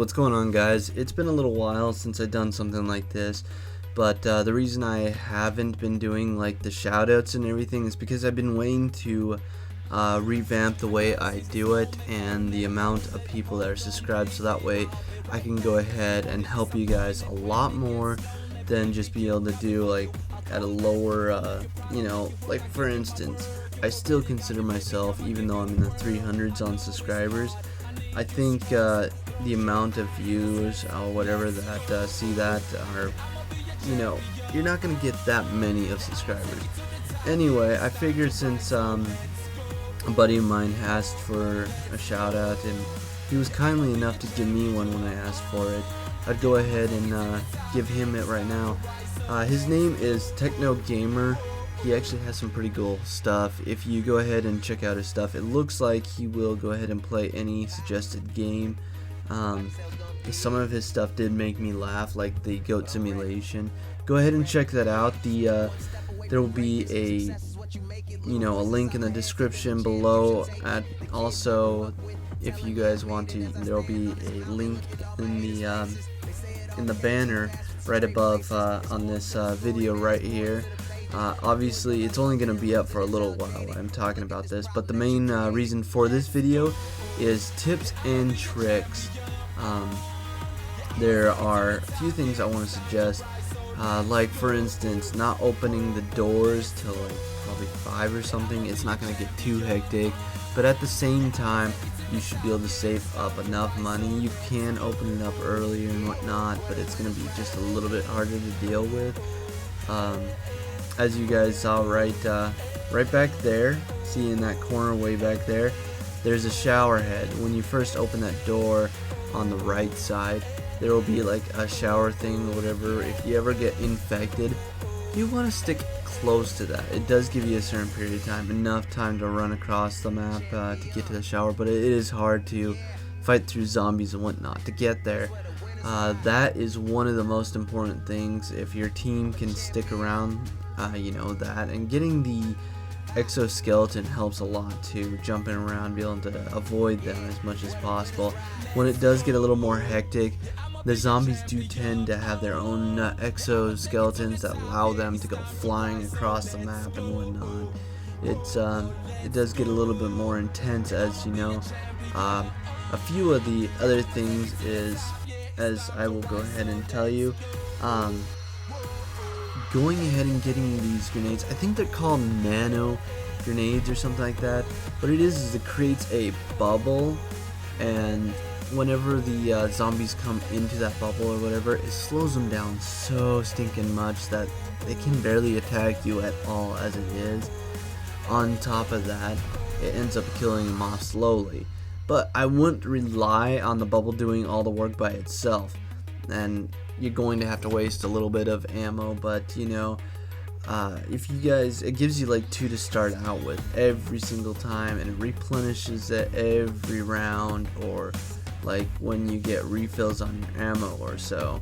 What's going on, guys? It's been a little while since I've done something like this, but the reason I haven't been doing like the shoutouts and everything is because I've been waiting to revamp the way I do it and the amount of people that are subscribed, so that way I can go ahead and help you guys a lot more than just be able to do like at a lower like for instance, I still consider myself, even though I'm in the 300s on subscribers, I think the amount of views or whatever that see that are, you're not gonna get that many of subscribers. Anyway, I figured since a buddy of mine asked for a shout out and he was kindly enough to give me one when I asked for it, I'd go ahead and give him it right now. His name is Techno Gamer. He actually has some pretty cool stuff. If you go ahead and check out his stuff, it looks like he will go ahead and play any suggested game. Some of his stuff did make me laugh, like the goat simulation. Go ahead and check that out. There will be a link in the description below. Also, if you guys want to, there will be a link in the banner right above on this video right here. Obviously it's only going to be up for a little while I'm talking about this, but the main reason for this video is tips and tricks. There are a few things I want to suggest, like for instance not opening the doors till like probably 5 or something. It's not going to get too hectic, but at the same time you should be able to save up enough money. You can open it up earlier and whatnot, but it's going to be just a little bit harder to deal with. As you guys saw right back there, see in that corner way back there, there's a shower head. When you first open that door on the right side, there will be like a shower thing or whatever. If you ever get infected, you want to stick close to that. It does give you a certain period of time, enough time to run across the map to get to the shower, but it is hard to fight through zombies and whatnot to get there. That is one of the most important things. If your team can stick around, that, and getting the exoskeleton helps a lot too. Jumping around, be able to avoid them as much as possible. When it does get a little more hectic, the zombies do tend to have their own exoskeletons that allow them to go flying across the map and whatnot. It does get a little bit more intense, as you know. A few of the other things is, as I will go ahead and tell you, going ahead and getting these grenades. I think they're called nano grenades or something like that. What it is it creates a bubble, and whenever the zombies come into that bubble or whatever, it slows them down so stinking much that they can barely attack you at all as it is. On top of that, it ends up killing them off slowly. But I wouldn't rely on the bubble doing all the work by itself, and you're going to have to waste a little bit of ammo. But if you guys, it gives you like 2 to start out with every single time, and it replenishes it every round, or like when you get refills on your ammo or so.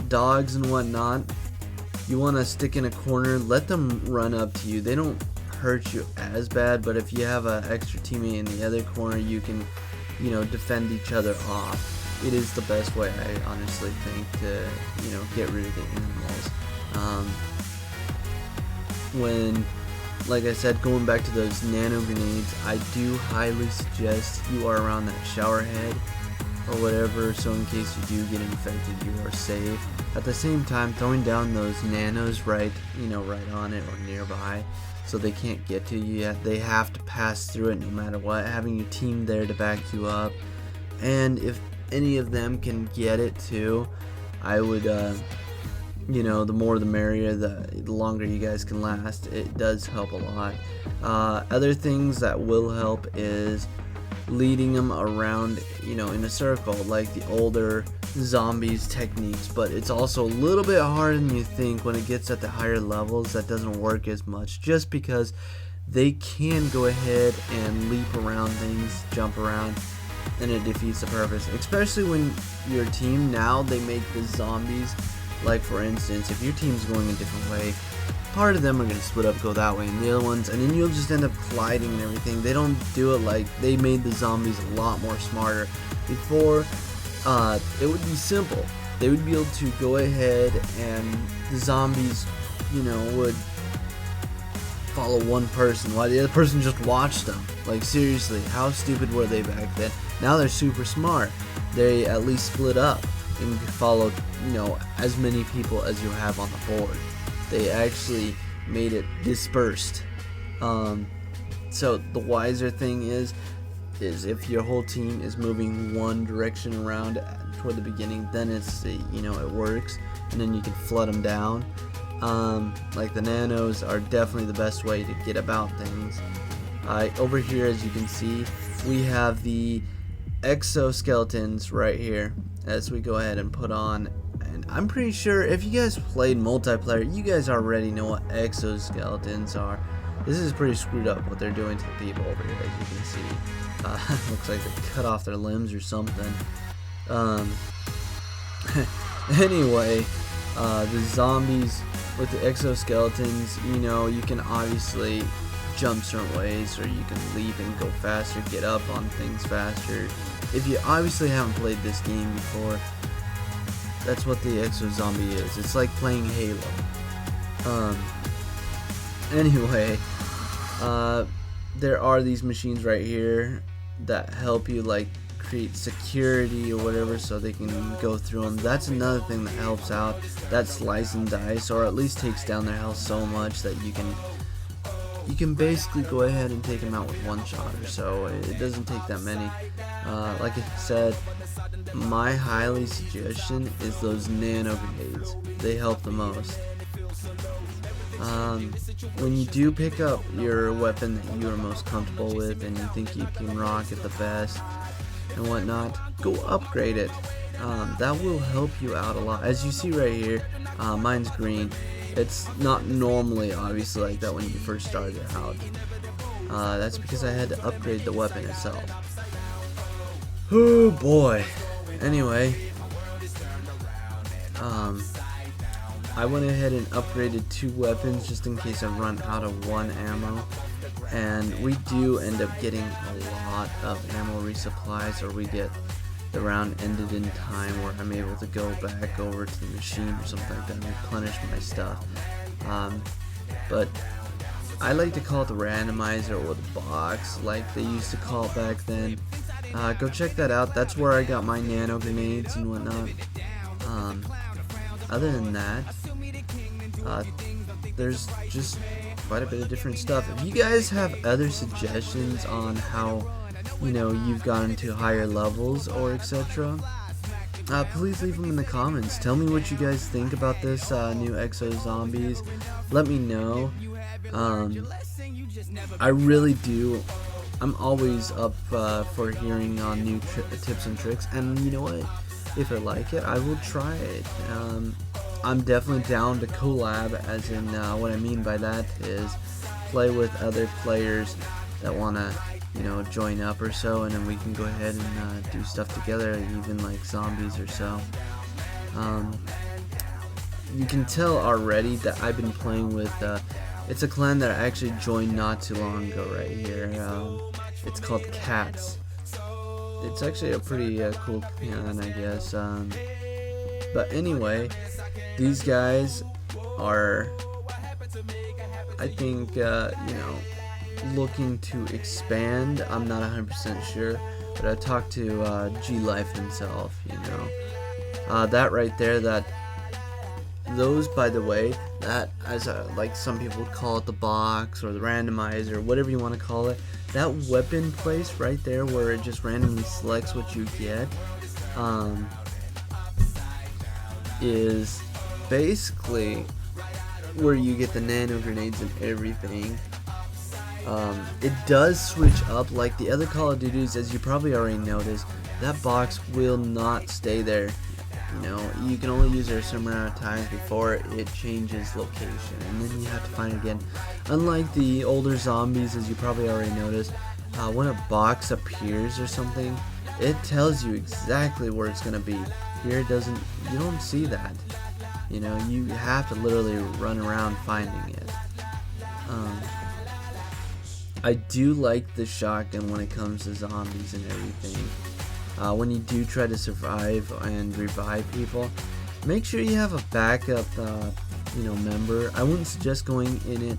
Dogs and whatnot, you want to stick in a corner, let them run up to you. They don't hurt you as bad, but if you have an extra teammate in the other corner, you can defend each other off. It is the best way, I honestly think, to get rid of the animals. When, like I said, going back to those nano grenades, I do highly suggest you are around that shower head or whatever, so in case you do get infected, you are safe. At the same time, throwing down those nanos right on it or nearby, so they can't get to you yet. They have to pass through it no matter what. Having your team there to back you up, and if any of them can get it too, I would the more the merrier. The longer you guys can last. It does help a lot. Other things that will help is leading them around in a circle, like the older zombies techniques, but it's also a little bit harder than you think. When it gets at the higher levels, that doesn't work as much, just because they can go ahead and leap around things, jump around, and it defeats the purpose. Especially when your team, now they make the zombies, like for instance, if your team's going a different way, part of them are going to split up, go that way, and the other ones, and then you'll just end up colliding and everything. They don't do it like, they made the zombies a lot more smarter. Before, it would be simple. They would be able to go ahead and the zombies, you know, would follow one person while the other person just watched them. Like, seriously, how stupid were they back then? Now they're super smart. They at least split up and follow, you know, as many people as you have on the board. They actually made it dispersed. So the wiser thing is if your whole team is moving one direction around toward the beginning, then it's, you know, it works, and then you can flood them down. Like the nanos are definitely the best way to get about things. Over here, as you can see, we have the exoskeletons right here as we go ahead and put on, and I'm pretty sure if you guys played multiplayer, you guys already know what exoskeletons are. This is pretty screwed up what they're doing to the people over here, as you can see. Looks like they cut off their limbs or something. Anyway, the zombies with the exoskeletons, you know, you can obviously jump certain ways, or you can leap and go faster, get up on things faster. If you obviously haven't played this game before, that's what the Exo-Zombie is. It's like playing Halo. Anyway, there are these machines right here that help you, like, create security or whatever, so they can go through them. That's another thing that helps out. That slice and dice, or at least takes down their health so much that you can basically go ahead and take them out with one shot or so. It doesn't take that many. Like I said, my highly suggestion is those nano grenades. They help the most. When you do pick up your weapon that you are most comfortable with and you think you can rock it the best and whatnot, go upgrade it. That will help you out a lot. As you see right here, mine's green. It's not normally obviously like that when you first started out. That's because I had to upgrade the weapon itself. Oh boy. Anyway, I went ahead and upgraded 2 weapons just in case I run out of 1 ammo, and we do end up getting a lot of ammo resupplies, or we get the round ended in time where I'm able to go back over to the machine or something like that and replenish my stuff. But I like to call it the randomizer or the box like they used to call it back then. Go check that out. That's where I got my nano grenades and whatnot. Other than that, there's just quite a bit of different stuff. If you guys have other suggestions on how, you know, you've gotten to higher levels or etc., please leave them in the comments. Tell me what you guys think about this new Exo-Zombies. Let me know. I really do. I'm always up for hearing on new tips and tricks, and you know what? If I like it, I will try it. I'm definitely down to collab, as in what I mean by that is play with other players that want to, you know, join up or so, and then we can go ahead and do stuff together, even like zombies or so. You can tell already that I've been playing with, it's a clan that I actually joined not too long ago right here. It's called Cats. It's actually a pretty cool clan, I guess. But anyway, these guys are, I think, you know, looking to expand. I'm not 100% sure, but I talked to G-Life himself, you know. That right there, those, by the way, that, as like some people would call it, the box or the randomizer, whatever you want to call it, that weapon place right there where it just randomly selects what you get, is basically where you get the nano grenades and everything. It does switch up like the other Call of Duties, as you probably already noticed. That box will not stay there. You know, you can only use it a certain amount of times before it changes location, and then you have to find it again. Unlike the older zombies, as you probably already noticed, when a box appears or something, it tells you exactly where it's gonna be. Here it doesn't. You don't see that. You know, you have to literally run around finding it. I do like the shotgun when it comes to zombies and everything. when you do try to survive and revive people, make sure you have a backup member. I wouldn't suggest going in it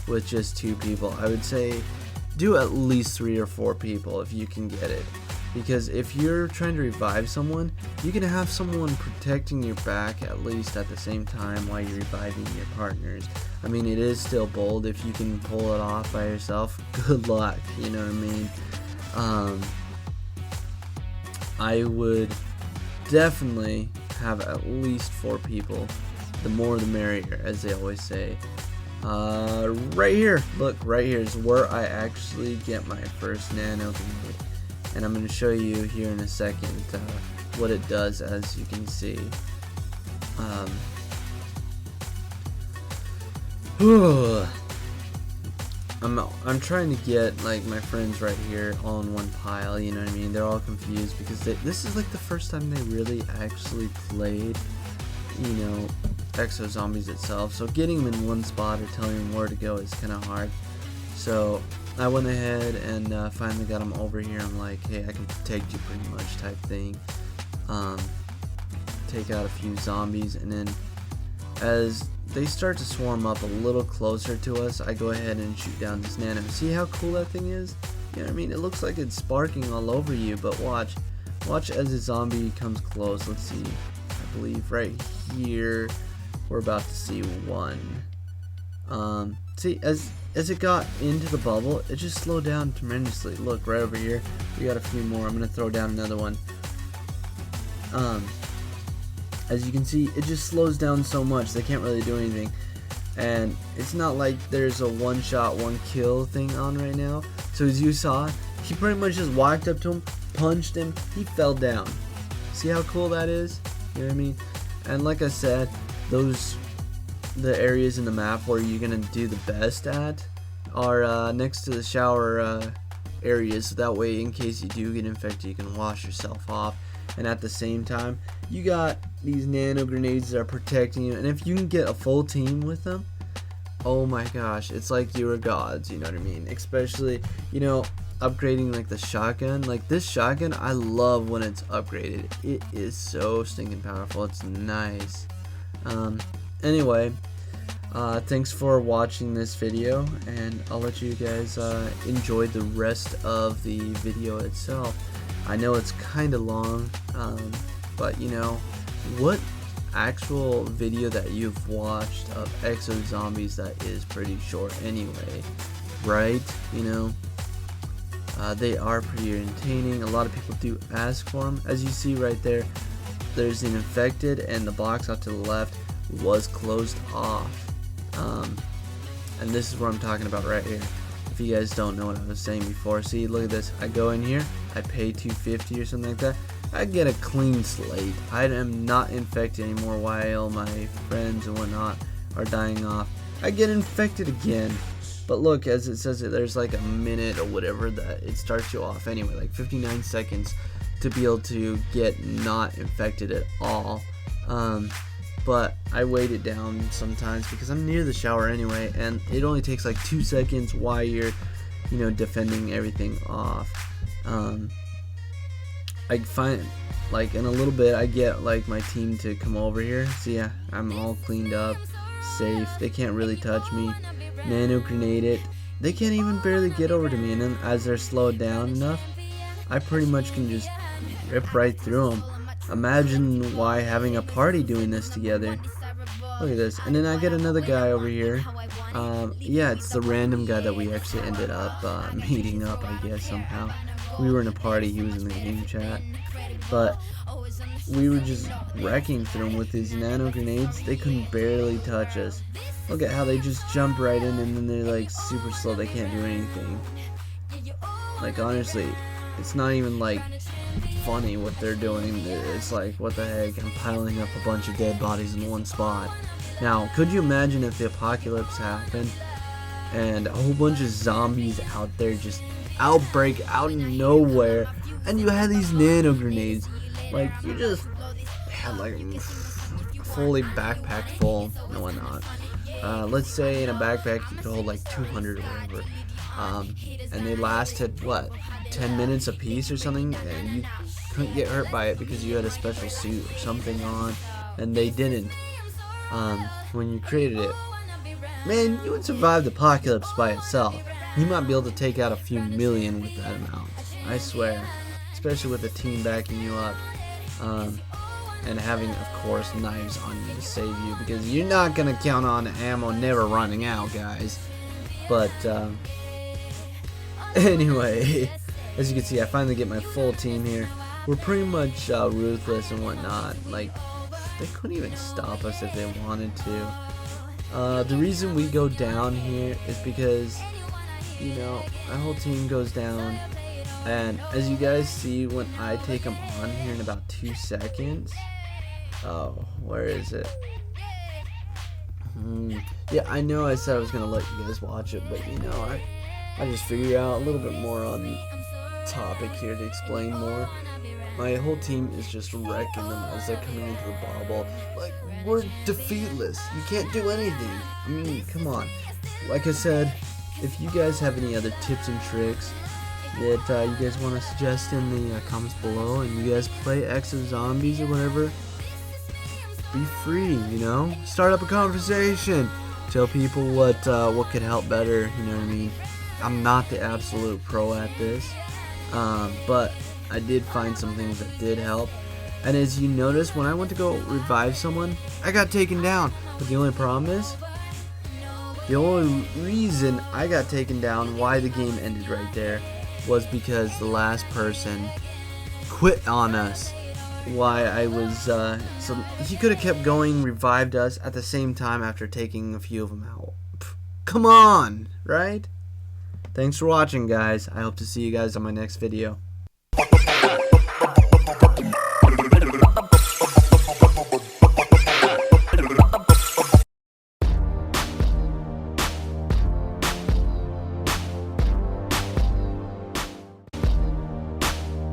with just 2 people. I would say do at least 3 or 4 people if you can get it, because if you're trying to revive someone, you can have someone protecting your back at least at the same time while you're reviving your partners. I mean, it is still bold. If you can pull it off by yourself, good luck, you know what I mean? I would definitely have at least 4 people. The more the merrier, as they always say. Right here, look, right here is where I actually get my first nano grenade, and I'm going to show you here in a second what it does. As you can see, I'm trying to get like my friends right here all in one pile, you know what I mean? They're all confused because this is like the first time they really actually played, Exo-Zombies itself, so getting them in one spot or telling them where to go is kind of hard. So I went ahead and finally got them over here. I'm like, hey, I can protect you pretty much type thing. Take out a few zombies, and then as they start to swarm up a little closer to us, I go ahead and shoot down this nano. See how cool that thing is? You know what I mean? It looks like it's sparking all over you, but watch as a zombie comes close. Let's see, I believe right here we're about to see one. See, as it got into the bubble, it just slowed down tremendously. Look, right over here, we got a few more. I'm gonna throw down another one. As you can see, it just slows down so much, they can't really do anything. And it's not like there's a one shot, one kill thing on right now. So as you saw, he pretty much just walked up to him, punched him, he fell down. See how cool that is? You know what I mean? And like I said, the areas in the map where you're gonna do the best at are next to the shower areas, so that way in case you do get infected, you can wash yourself off, and at the same time you got these nano grenades that are protecting you. And if you can get a full team with them, oh my gosh, it's like you were gods, you know what I mean? Especially, upgrading like the shotgun. Like this shotgun, I love when it's upgraded. It is so stinking powerful. It's nice. Anyway, thanks for watching this video, and I'll let you guys enjoy the rest of the video itself. I know it's kind of long, but what actual video that you've watched of Exo-Zombies that is pretty short anyway, right? They are pretty entertaining. A lot of people do ask for them. As you see right there, there's an infected, and the box off to the left was closed off. And this is what I'm talking about right here. If you guys don't know what I was saying before, see, look at this. I go in here, I pay $250 or something like that. I get a clean slate. I am not infected anymore while my friends and whatnot are dying off. I get infected again. But look, as it says, there's like a minute or whatever that it starts you off anyway, like 59 seconds to be able to get not infected at all. But I wait it down sometimes because I'm near the shower anyway, and it only takes like 2 seconds while you're, defending everything off. I find, like, in a little bit, I get like my team to come over here. See, yeah, I'm all cleaned up, safe. They can't really touch me. Nano grenade it. They can't even barely get over to me, and then as they're slowed down enough, I pretty much can just rip right through them. Imagine why having a party doing this together. Look at this. And then I get another guy over here. Yeah, it's the random guy that we actually ended up meeting up, I guess, somehow. We were in a party, he was in the game chat. But we were just wrecking through him with these nano grenades. They couldn't barely touch us. Look at how they just jump right in, and then they're like super slow. They can't do anything. Like, honestly, it's not even like funny what they're doing. It's like, what the heck, I'm piling up a bunch of dead bodies in one spot. Now, could you imagine if the apocalypse happened and a whole bunch of zombies out there just outbreak out of nowhere, and you had these nano grenades? Like, you just had like fully backpacked full and whatnot. Let's say in a backpack you could hold like 200 or whatever. And they lasted, what, 10 minutes a piece or something, and you couldn't get hurt by it because you had a special suit or something on, and they didn't. When you created it, man, you would survive the apocalypse by itself. You might be able to take out a few million with that amount, I swear. Especially with a team backing you up, and having, of course, knives on you to save you, because you're not gonna count on ammo never running out, guys. But anyway, as you can see, I finally get my full team here. We're pretty much ruthless and whatnot. Like, they couldn't even stop us if they wanted to. The reason we go down here is because, you know, my whole team goes down, and as you guys see, when I take them on here in about 2 seconds, oh, where is it? Yeah, I know I said I was gonna let you guys watch it, but you know, I just figured out a little bit more on the topic here to explain more. My whole team is just wrecking them as they're coming into the bobble. Like, we're defeatless. You can't do anything. I mean, come on. Like I said, if you guys have any other tips and tricks that you guys want to suggest in the comments below, and you guys play Exo-Zombies or whatever, be free, you know? Start up a conversation. Tell people what could help better, you know what I mean? I'm not the absolute pro at this, but I did find some things that did help. And as you notice, when I went to go revive someone, I got taken down. But the only problem is, the only reason I got taken down, why the game ended right there, was because the last person quit on us. Why I was, so he could have kept going, revived us at the same time after taking a few of them out. Pff, come on, right? Thanks for watching, guys. I hope to see you guys on my next video.